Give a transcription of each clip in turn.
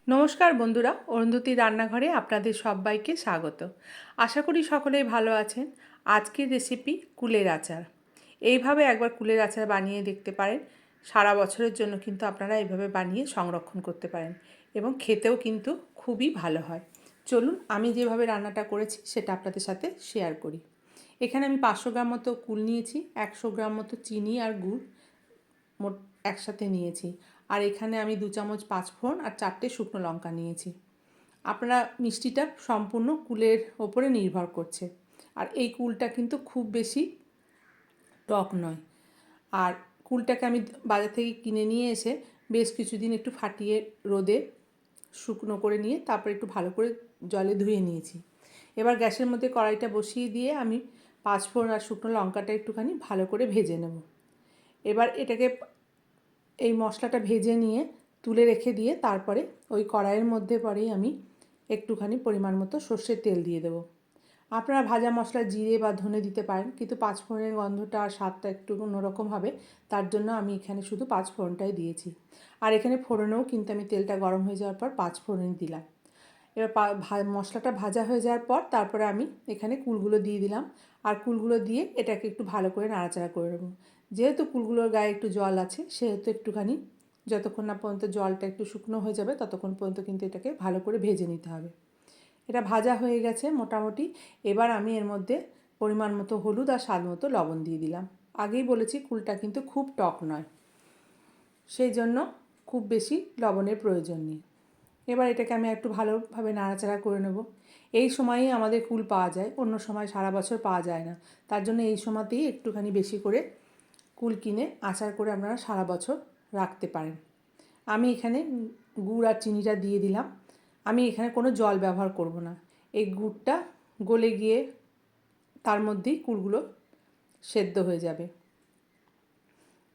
নমস্কার বন্ধুরা, অরুন্ধতী রান্নাঘরে আপনাদের সবাইকে স্বাগত। আশা করি সকলেই ভালো আছেন। আজকের রেসিপি কুলের আচার। এইভাবে একবার কুলের আচার বানিয়ে দেখতে পারেন। সারা বছরের জন্য কিন্তু আপনারা এইভাবে বানিয়ে সংরক্ষণ করতে পারেন এবং খেতেও কিন্তু খুবই ভালো হয়। চলুন আমি যেভাবে রান্নাটা করেছি সেটা আপনাদের সাথে শেয়ার করি। এখানে আমি 500 গ্রাম মতো কুল নিয়েছি, 100 গ্রাম মতো চিনি আর গুড় মোট একসাথে নিয়েছি। আর এখানে আমি 2 চামচ পাঁচফোড়ন আর 4টে শুকনো লঙ্কা নিয়েছি। আপনারা মিষ্টিটা সম্পূর্ণ কুলের ওপরে নির্ভর করছে। আর এই কুলটা কিন্তু খুব বেশি টক নয়। আর কুলটাকে আমি বাজার থেকে কিনে নিয়ে এসে বেশ কিছুদিন একটু ফাটিয়ে রোদে শুকনো করে নিয়ে তারপর একটু ভালো করে জলে ধুয়ে নিয়েছি। এবার গ্যাসের মধ্যে কড়াইটা বসিয়ে দিয়ে আমি পাঁচফোড়ন আর শুকনো লঙ্কাটা একটুখানি ভালো করে ভেজে নেব। এবার এটাকে এই মশলাটা ভেজে নিয়ে তুলে রেখে দিয়ে তারপরে ওই কড়াইয়ের মধ্যে পরেই আমি একটুখানি পরিমাণ মতো সর্ষের তেল দিয়ে দেবো। আপনারা ভাজা মশলা জিরে বা ধনে দিতে পারেন, কিন্তু পাঁচফোড়নের গন্ধটা আর স্বাদটা একটু অন্যরকম হবে, তার জন্য আমি এখানে শুধু পাঁচফোড়নটাই দিয়েছি। আর এখানে ফোড়নেও কিন্তু আমি তেলটা গরম হয়ে যাওয়ার পর পাঁচফোড়ন দিলাম। এবার মশলাটা ভাজা হয়ে যাওয়ার পর তারপরে আমি এখানে কুলগুলো দিয়ে দিলাম। আর কুলগুলো দিয়ে এটাকে একটু ভালো করে নাড়াচাড়া করে নেবো। যেহেতু কুলগুলোর গায়ে একটু জল আছে সেহেতু একটুখানি যতক্ষণ না পর্যন্ত জলটা একটু শুকনো হয়ে যাবে ততক্ষণ পর্যন্ত কিন্তু এটাকে ভালো করে ভেজে নিতে হবে। এটা ভাজা হয়ে গেছে মোটামুটি। এবার আমি এর মধ্যে পরিমাণ মতো হলুদ আর স্বাদ মতো লবণ দিয়ে দিলাম। আগেই বলেছি কুলটা কিন্তু খুব টক নয়, সেই জন্য খুব বেশি লবণের প্রয়োজন নেই। এবার এটাকে আমি একটু ভালোভাবে নাড়াচাড়া করে নেব। এই সময়ই আমাদের কুল পাওয়া যায়, অন্য সময় সারা বছর পাওয়া যায় না। তার জন্য এই সময়তেই একটুখানি বেশি করে কুল কিনে আচার করে আপনারা সারা বছর রাখতে পারেন। আমি এখানে গুড় আর চিনিটা দিয়ে দিলাম। আমি এখানে কোনো জল ব্যবহার করব না। এই গুড়টা গলে গিয়ে তার মধ্যেই কুলগুলো সেদ্ধ হয়ে যাবে।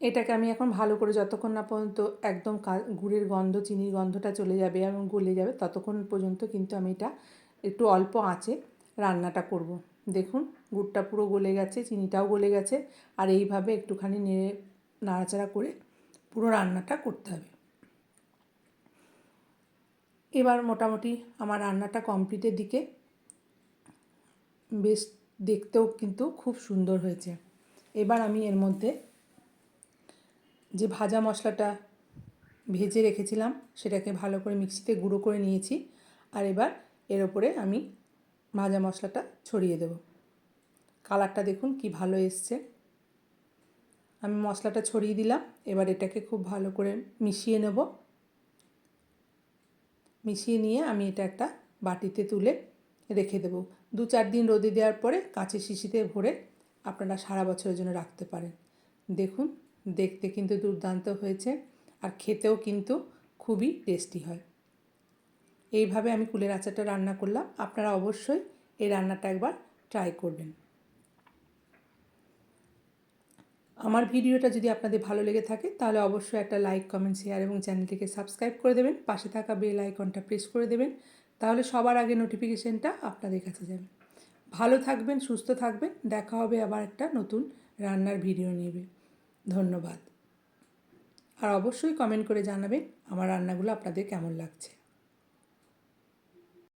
এটাকে আমি এখন ভালো করে যতক্ষণ না পর্যন্ত একদম গুড়ের গন্ধ চিনির গন্ধটা চলে যাবে এবং গলে যাবে ততক্ষণ পর্যন্ত কিন্তু আমি এটা একটু অল্প আঁচে রান্নাটা করব। দেখুন গুড়টা পুরো গলে গেছে, চিনিটাও গলে গেছে। আর এইভাবে একটুখানি নাড়াচাড়া করে পুরো রান্নাটা করতে হবে। এবার মোটামুটি আমার রান্নাটা কমপ্লিটের দিকে, বেশ দেখতেও কিন্তু খুব সুন্দর হয়েছে। এবার আমি এর মধ্যে যে ভাজা মশলাটা ভেজে রেখেছিলাম সেটাকে ভালো করে মিক্সিতে গুঁড়ো করে নিয়েছি। আর এবার এর ওপরে আমি ভাজা মশলাটা ছড়িয়ে দেব। কালারটা দেখুন কি ভালো এসছে। আমি মশলাটা ছড়িয়ে দিলাম। এবার এটাকে খুব ভালো করে মিশিয়ে নেব। মিশিয়ে নিয়ে আমি এটা একটা বাটিতে তুলে রেখে দেব। 2-4 দিন রোদে দেওয়ার পরে কাঁচের শিশিতে ভরে আপনারা সারা বছরের জন্য রাখতে পারেন। দেখুন দেখতে কিন্তু দুর্দান্ত হয়েছে আর খেতেও কিন্তু খুবই টেস্টি হয়। এইভাবে আমি কুলের আচারটা রান্না করলাম। আপনারা অবশ্যই এই রান্নাটা একবার ট্রাই করবেন। আমার ভিডিওটা যদি আপনাদের ভালো লেগে থাকে তাহলে অবশ্যই একটা লাইক, কমেন্ট, শেয়ার এবং চ্যানেলটিকে সাবস্ক্রাইব করে দেবেন। পাশে থাকা বেল আইকনটা প্রেস করে দেবেন, তাহলে সবার আগে নোটিফিকেশনটা আপনাদের কাছে যাবে। ভালো থাকবেন, সুস্থ থাকবেন। দেখা হবে আবার একটা নতুন রান্নার ভিডিও নিয়ে। ধন্যবাদ। আর অবশ্যই কমেন্ট করে জানাবেন আমার রান্নাগুলো আপনাদের কেমন লাগছে।